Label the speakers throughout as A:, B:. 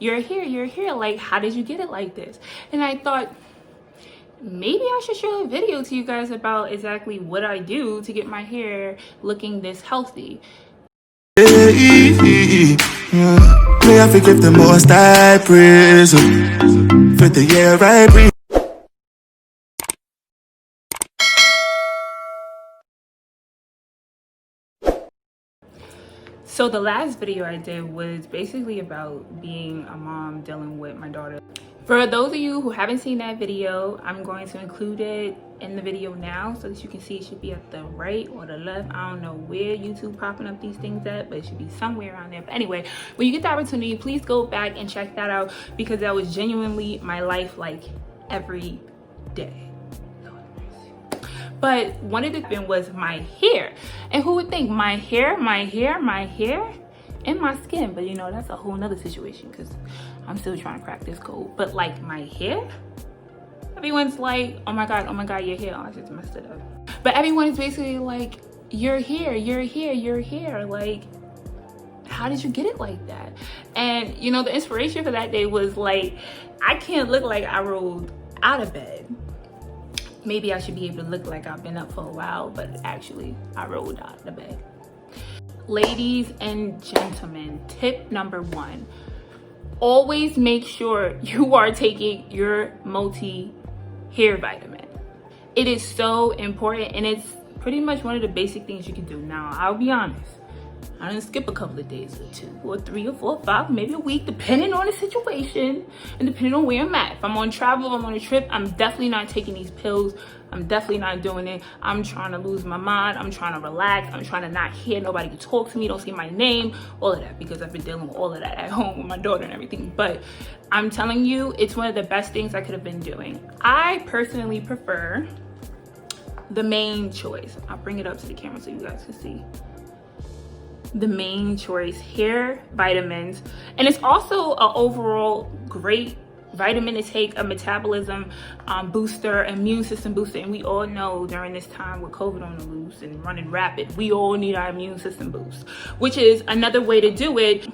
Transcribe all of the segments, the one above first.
A: you're here, like, how did you get it like this? And I thought, maybe I should show a video to you guys about exactly what I do to get my hair looking this healthy.
B: May I forgive the most I praise for the year I breathe.
A: So the last video I did was basically about being a mom dealing with my daughter. For those of you who haven't seen that video, I'm going to include it in the video now so that you can see. It should be at the right or the left. I don't know where YouTube popping up these things at, but it should be somewhere around there. But anyway, when you get the opportunity, please go back and check that out, because that was genuinely my life, like, every day. But one of the things was my hair. And who would think my hair, and my skin? But you know, that's a whole nother situation, because I'm still trying to crack this code. But like my hair, everyone's like, oh my God, your hair. Oh, I just messed it up. But everyone is basically like, your hair. Like, how did you get it like that? And you know, the inspiration for that day was like, I can't look like I rolled out of bed. Maybe I should be able to look like I've been up for a while, but actually I rolled out of the bed. Ladies and gentlemen, tip number 1, always make sure you are taking your multi-hair vitamin. It is so important, and it's pretty much one of the basic things you can do. Now, I'll be honest, I didn't skip a couple of days or 2 or 3 or 4 or 5, maybe a week, depending on the situation and depending on where I'm at. If I'm on travel, if I'm on a trip, I'm definitely not taking these pills. I'm definitely not doing it. I'm trying to lose my mind. I'm trying to relax. I'm trying to not hear nobody talk to me, don't say my name, all of that, because I've been dealing with all of that at home with my daughter and everything. But I'm telling you, it's one of the best things I could have been doing. I personally prefer the main choice. I'll bring it up to the camera so you guys can see. The main choice hair vitamins, and it's also an overall great vitamin to take, a metabolism booster, immune system booster. And we all know during this time with COVID on the loose and running rapid, we all need our immune system boost, which is another way to do it.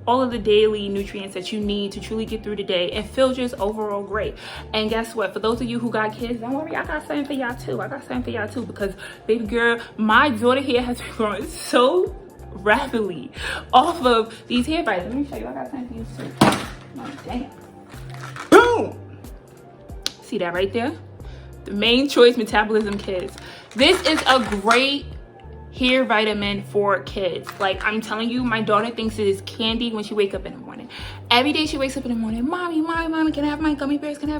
A: All of the daily nutrients that you need to truly get through the day and feel just overall great. And guess what? For those of you who got kids, don't worry, I got something for y'all too. Because baby girl, my daughter here has been growing so rapidly off of these hair vitamins. Let me show you. I got something for you too. Oh, damn. Boom! See that right there? The main choice metabolism kids. This is a great hair vitamin for kids. Like, I'm telling you, my daughter thinks it is candy when she wakes up in the morning. Every day she wakes up in the morning, mommy, can I have my gummy bears? And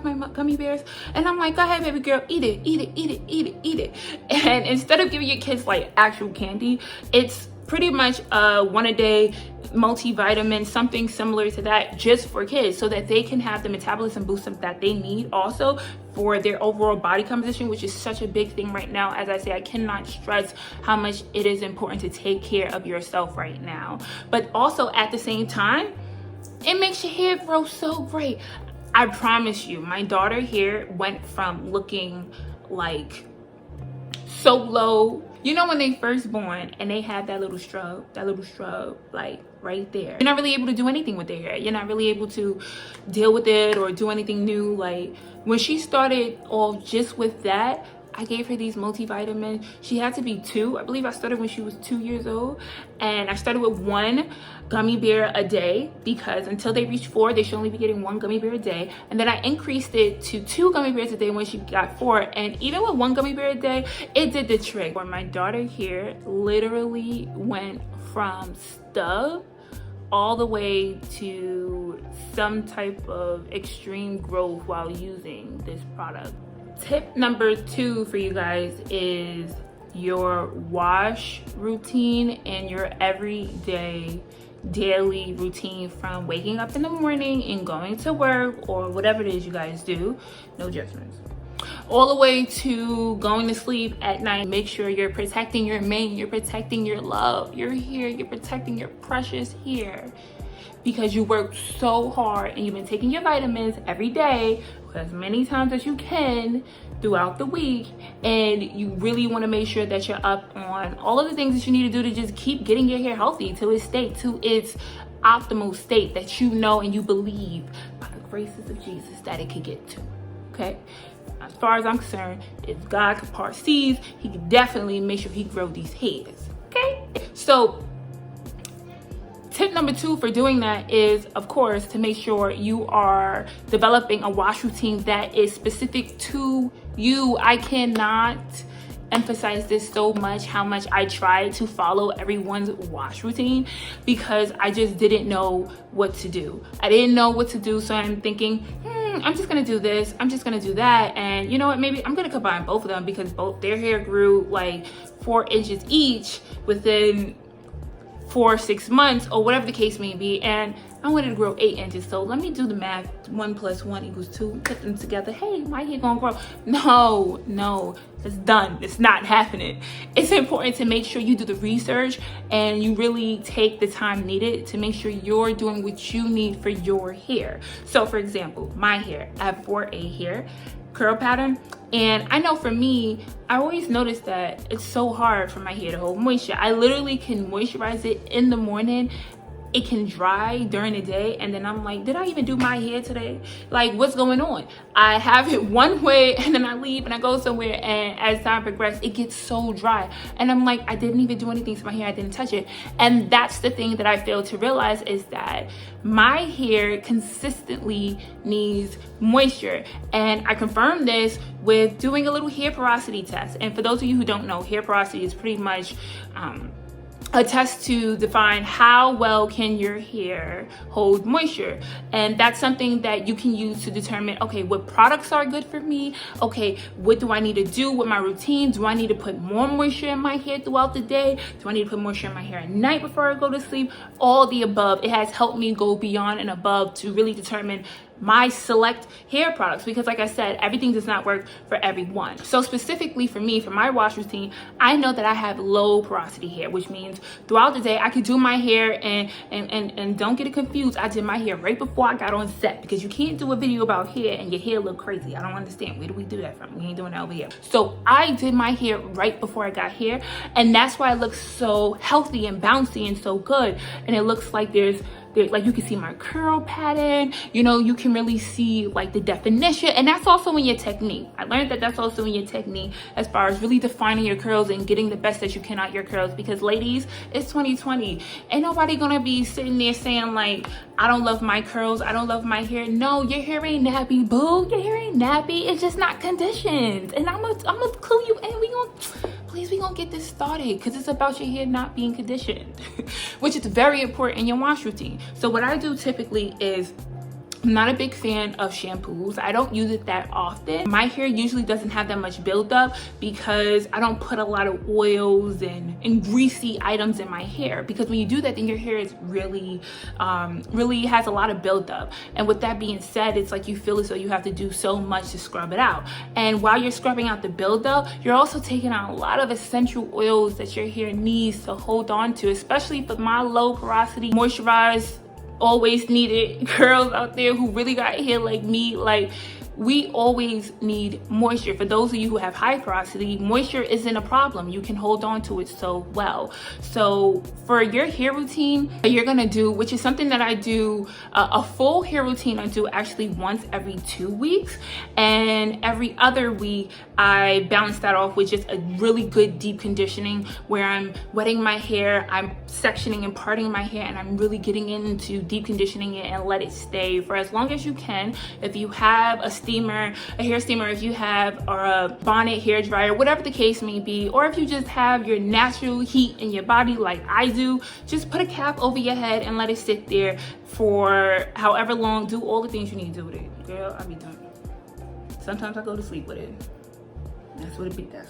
A: I'm like, go ahead, baby girl, eat it. And instead of giving your kids like actual candy, it's pretty much one a day multivitamin, something similar to that, just for kids, so that they can have the metabolism boost that they need also for their overall body composition, which is such a big thing right now. As I say, I cannot stress how much it is important to take care of yourself right now. But also at the same time, it makes your hair grow so great. I promise you, my daughter here went from looking like so low. You know when they first born and they have that little shrub, like right there. You're not really able to do anything with their hair. You're not really able to deal with it or do anything new. Like when she started off just with that, I gave her these multivitamins. She had to be 2. I believe I started when she was 2 years old. And I started with 1 gummy bear a day, because until they reach 4, they should only be getting 1 gummy bear a day. And then I increased it to 2 gummy bears a day when she got 4. And even with 1 gummy bear a day, it did the trick. Where my daughter here literally went from stub all the way to some type of extreme growth while using this product. Tip number 2 for you guys is your wash routine and your everyday daily routine, from waking up in the morning and going to work or whatever it is you guys do, no judgments, all the way to going to sleep at night. Make sure you're protecting your mane, you're protecting your love, your hair, you're protecting your precious hair, because you work so hard and you've been taking your vitamins every day as many times as you can throughout the week, and you really want to make sure that you're up on all of the things that you need to do to just keep getting your hair healthy to its state, to its optimal state that you know and you believe by the graces of Jesus that it could get to. Okay, as far as I'm concerned, if God could part seas, he could definitely make sure he grow these hairs. Okay, so tip number 2 for doing that is, of course, to make sure you are developing a wash routine that is specific to you. I cannot emphasize this so much, how much I tried to follow everyone's wash routine, because I just didn't know what to do. I didn't know what to do, so I'm thinking, I'm just gonna do this, I'm just gonna do that, and you know what, maybe I'm gonna combine both of them, because both their hair grew like 4 inches each within 4 or 6 months, or whatever the case may be, and I wanted to grow 8 inches. So let me do the math. 1 + 1 = 2. Put them together. Hey, my hair gonna grow. No, it's done. It's not happening. It's important to make sure you do the research and you really take the time needed to make sure you're doing what you need for your hair. So for example, my hair, I have 4A hair curl pattern, and I know for me, I always notice that it's so hard for my hair to hold moisture. I literally can moisturize it in the morning, it can dry during the day, and then I'm like, did I even do my hair today? Like, what's going on? I have it one way and then I leave and I go somewhere, and as time progresses, it gets so dry, and I'm like, I didn't even do anything to my hair, I didn't touch it. And that's the thing that I fail to realize, is that my hair consistently needs moisture. And I confirmed this with doing a little hair porosity test. And for those of you who don't know, hair porosity is pretty much a test to define how well can your hair hold moisture. And that's something that you can use to determine, okay, what products are good for me? Okay, what do I need to do with my routine? Do I need to put more moisture in my hair throughout the day? Do I need to put moisture in my hair at night before I go to sleep? All the above. It has helped me go beyond and above to really determine my select hair products, because like I said, everything does not work for everyone. So specifically for me, for my wash routine, I know that I have low porosity hair, which means throughout the day I could do my hair, and don't get it confused, I did my hair right before I got on set, because you can't do a video about hair and your hair look crazy. I don't understand, where do we do that from? We ain't doing that over here. So I did my hair right before I got here, and that's why it looks so healthy and bouncy and so good. And it looks like there's like, you can see my curl pattern, you know, you can really see like the definition, and that's also in your technique. I learned that that's also in your technique as far as really defining your curls and getting the best that you can out your curls, because ladies, it's 2020. Ain't nobody gonna be sitting there saying like, I don't love my curls, I don't love my hair. No, your hair ain't nappy, boo. Your hair ain't nappy, it's just not conditioned. And I'm gonna clue you in. We gonna get this started, because it's about your hair not being conditioned, which is very important in your wash routine. So what I do typically is, I'm not a big fan of shampoos. I don't use it that often. My hair usually doesn't have that much buildup because I don't put a lot of oils and greasy items in my hair, because when you do that, then your hair is really has a lot of buildup. And with that being said, it's like you feel as though you have to do so much to scrub it out. And while you're scrubbing out the buildup, you're also taking out a lot of essential oils that your hair needs to hold on to, especially for my low porosity, moisturized, always needed girls out there who really got hair like me. Like, we always need moisture. For those of you who have high porosity, moisture isn't a problem. You can hold on to it so well. So for your hair routine that you're gonna do, which is something that I do, a full hair routine I do actually once every 2 weeks, and every other week I balance that off with just a really good deep conditioning, where I'm wetting my hair, I'm sectioning and parting my hair, and I'm really getting into deep conditioning it and let it stay for as long as you can. If you have a hair steamer, if you have, or a bonnet hair dryer, whatever the case may be, or if you just have your natural heat in your body like I do, just put a cap over your head and let it sit there for however long. Do all the things you need to do with it. Girl, I'll be done. Sometimes I go to sleep with it. That's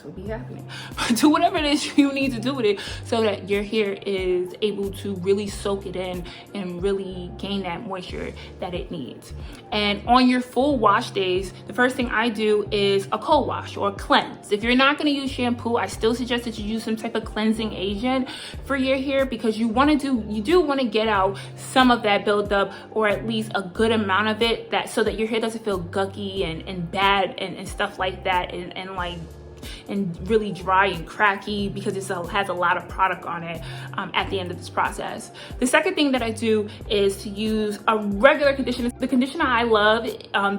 A: what be happening. Do whatever it is you need to do with it, so that your hair is able to really soak it in and really gain that moisture that it needs. And on your full wash days, the first thing I do is a cold wash or cleanse. If you're not going to use shampoo, I still suggest that you use some type of cleansing agent for your hair, because you do want to get out some of that buildup, or at least a good amount of it, so that your hair doesn't feel gucky and bad and stuff like that, and like and really dry and cracky because it has a lot of product on it at the end of this process. The second thing that I do is to use a regular conditioner. The conditioner I love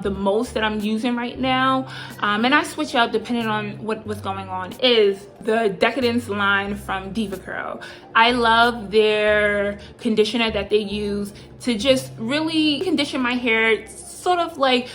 A: the most that I'm using right now, and I switch up depending on what's going on, is the Decadence line from Diva Curl. I love their conditioner that they use to just really condition my hair, sort of like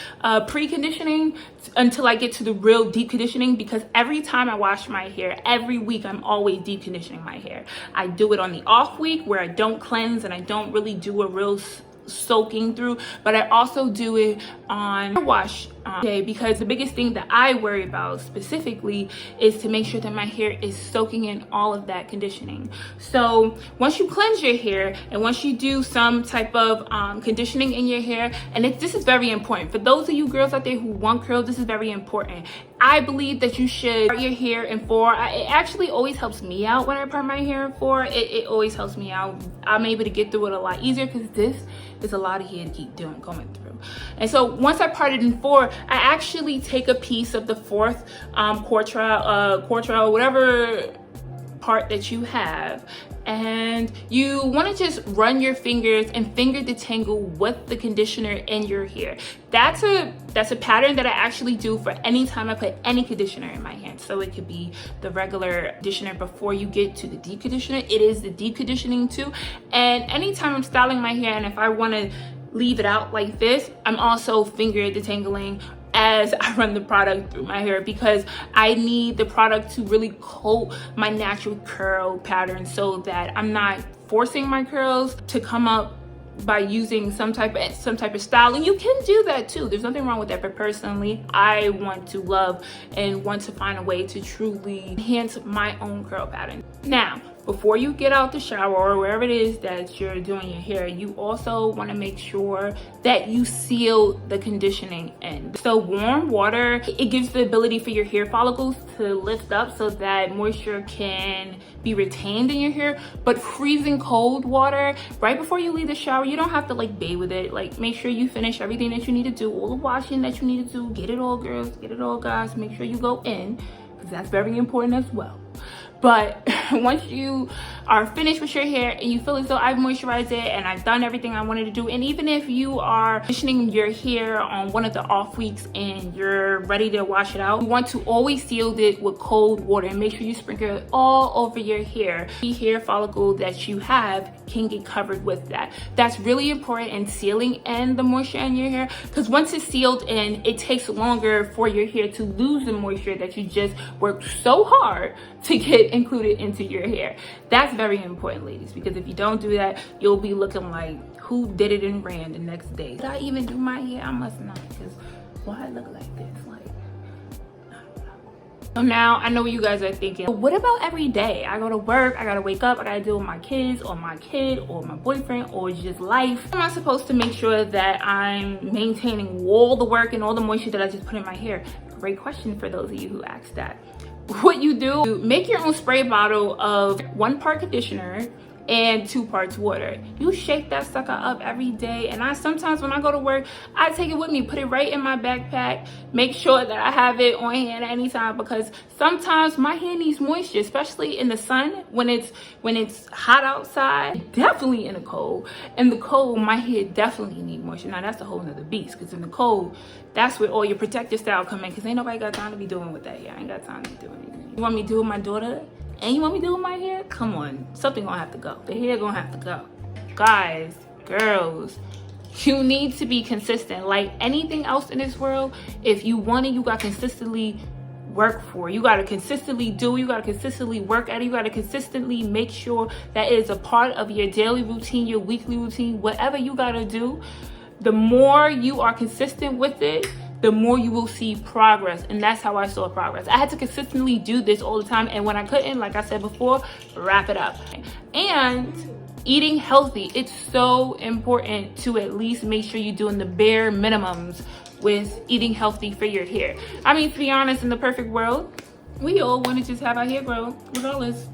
A: pre-conditioning until I get to the real deep conditioning, because every time I wash my hair, every week, I'm always deep conditioning my hair. I do it on the off week where I don't cleanse and I don't really do a real soaking through, but I also do it on wash day, because the biggest thing that I worry about specifically is to make sure that my hair is soaking in all of that conditioning. So once you cleanse your hair and once you do some type of conditioning in your hair, and this is very important for those of you girls out there who want curls, this is very important. I believe that you should part your hair in 4. It actually always helps me out when I part my hair in 4. It always helps me out. I'm able to get through it a lot easier because this is a lot of hair to keep going through. And so once I part it in 4, I actually take a piece of the 4th quartile, whatever part that you have, and you want to just run your fingers and finger detangle with the conditioner in your hair. That's a pattern that I actually do for any time I put any conditioner in my hand. So it could be the regular conditioner before you get to the deep conditioner. It is the deep conditioning too. And anytime I'm styling my hair, and if I want to leave it out like this, I'm also finger detangling as I run the product through my hair, because I need the product to really coat my natural curl pattern so that I'm not forcing my curls to come up by using some type of styling. You can do that too, there's nothing wrong with that, but personally I want to love and want to find a way to truly enhance my own curl pattern. Now, before you get out the shower or wherever it is that you're doing your hair, you also want to make sure that you seal the conditioning in. So warm water, it gives the ability for your hair follicles to lift up so that moisture can be retained in your hair. But freezing cold water right before you leave the shower, you don't have to like bathe with it. Like, make sure you finish everything that you need to do, all the washing that you need to do. Get it all, girls, get it all, guys. Make sure you go in, because that's very important as well. But once you are finished with your hair and you feel as though I've moisturized it and I've done everything I wanted to do, and even if you are conditioning your hair on one of the off weeks and you're ready to wash it out, you want to always seal it with cold water and make sure you sprinkle it all over your hair. The hair follicle that you have can get covered with that. That's really important in sealing in the moisture in your hair, because once it's sealed in, it takes longer for your hair to lose the moisture that you just worked so hard to get included into your hair. That's very important, ladies, because if you don't do that, you'll be looking like who did it and ran the next day. Did I even do my hair? I must not, because why I look like this? Like, I don't know. So now I know what you guys are thinking, but what about every day? I go to work, I gotta wake up, I gotta deal with my kids or my kid or my boyfriend or just life. How am I supposed to make sure that I'm maintaining all the work and all the moisture that I just put in my hair? Great question for those of you who asked that. What you do, make your own spray bottle of 1 part conditioner and 2 parts water. You shake that sucker up every day, and I sometimes when I go to work, I take it with me, put it right in my backpack, make sure that I have it on hand at any time, because sometimes my hair needs moisture, especially in the sun when it's hot outside, definitely in the cold. In the cold, my hair definitely need moisture. Now that's a whole nother beast, because in the cold, that's where all your protective style come in, because ain't nobody got time to be doing with that hair. I ain't got time to be doing anything. You want me to do with my daughter? And you want me to do with my hair? Come on, something gonna have to go. The hair gonna have to go. Guys, girls, you need to be consistent. Like anything else in this world, if you want it, you gotta consistently work for it. You gotta consistently do it. You gotta consistently work at it. You gotta consistently make sure that it is a part of your daily routine, your weekly routine, whatever you gotta do. The more you are consistent with it, the more you will see progress. And that's how I saw progress. I had to consistently do this all the time, and when I couldn't, like I said before, wrap it up. And eating healthy, it's so important to at least make sure you're doing the bare minimums with eating healthy for your hair. I mean, to be honest, in the perfect world, we all want to just have our hair grow regardless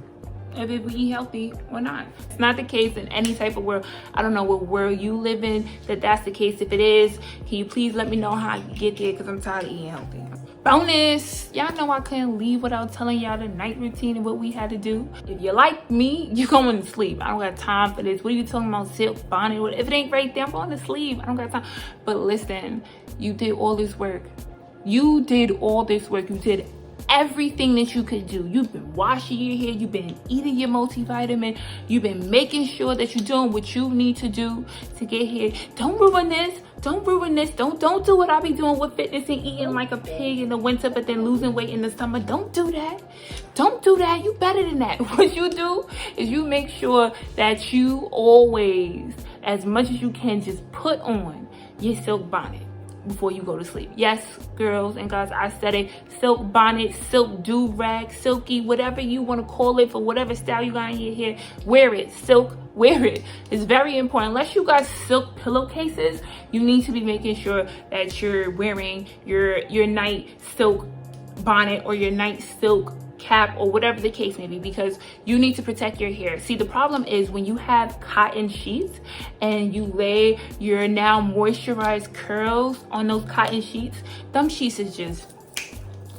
A: of if we eat healthy or not. It's not the case in any type of world. I don't know what world you live in that's the case. If it is, can you please let me know how you get there, because I'm tired of eating healthy. bonus. Y'all know I couldn't leave without telling y'all the night routine and what we had to do. If you like me, you going to sleep. I don't got time for this. What are you talking about, silk bonnet? If it ain't right there, I'm going to sleep. I don't got time. But listen, you did all this work. You did all this work. You did everything that you could do. You've been washing your hair, you've been eating your multivitamin, you've been making sure that you're doing what you need to do to get here. Don't ruin this. Don't ruin this. Don't do what I be doing with fitness and eating like a pig in the winter but then losing weight in the summer. Don't do that. Don't do that. You better than that. What you do is you make sure that you always, as much as you can, just put on your silk bonnet before you go to sleep. Yes, girls and guys, I said it. Silk bonnet, silk do-rag, silky, whatever you want to call it, for whatever style you got in your hair, wear it. Silk, wear it. It's very important. Unless you got silk pillowcases, you need to be making sure that you're wearing your night silk bonnet or your night silk cap or whatever the case may be, because you need to protect your hair. See, the problem is when you have cotton sheets and you lay your now moisturized curls on those cotton sheets, them sheets is just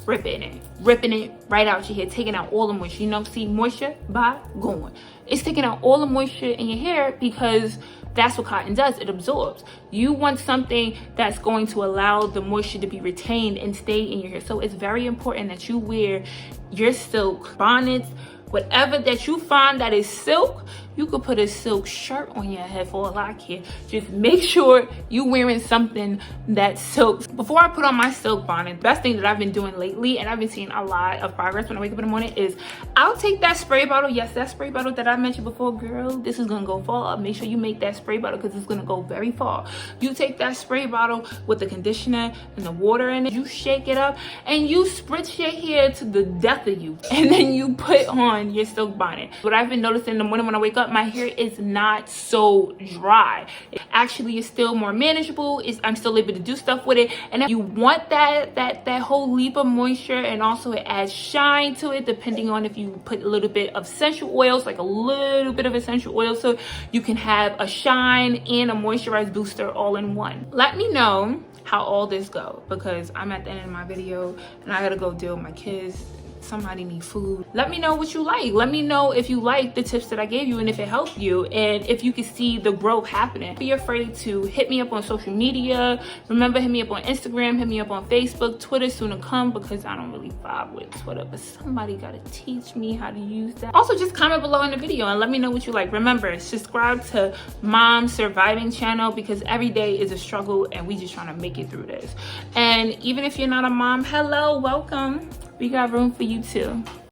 A: ripping it right out your hair, taking out all the moisture. You know, see, moisture by going. It's taking out all the moisture in your hair because that's what cotton does. It absorbs. You want something that's going to allow the moisture to be retained and stay in your hair. So it's very important that you wear your silk bonnets, whatever that you find that is silk. You could put a silk shirt on your head for all I care. Just make sure you wearing something that's silk. Before I put on my silk bonnet, the best thing that I've been doing lately, and I've been seeing a lot of progress when I wake up in the morning, is I'll take that spray bottle. Yes, that spray bottle that I mentioned before, girl, this is gonna go far. Make sure you make that spray bottle because it's gonna go very far. You take that spray bottle with the conditioner and the water in it, you shake it up, and you spritz your hair to the death of you. And then you put on your silk bonnet. What I've been noticing in the morning when I wake up, my hair is not so dry. It actually is still more manageable. I'm still able to do stuff with it. And if you want that whole leap of moisture, and also it adds shine to it, depending on if you put a little bit of essential oils, like a little bit of essential oil, so you can have a shine and a moisturized booster all in one. Let me know how all this go, because I'm at the end of my video and I gotta go deal with my kids. Somebody need food. Let me know what you like. Let me know if you like the tips that I gave you and if it helped you, and if you can see the growth happening. Be afraid to hit me up on social media. Remember, hit me up on Instagram, hit me up on Facebook, Twitter soon to come, because I don't really vibe with Twitter, but somebody gotta teach me how to use that. Also, just comment below in the video and let me know what you like. Remember, subscribe to Mom Surviving channel, because every day is a struggle and we just trying to make it through this. And even if you're not a mom, hello, welcome. We got room for you too.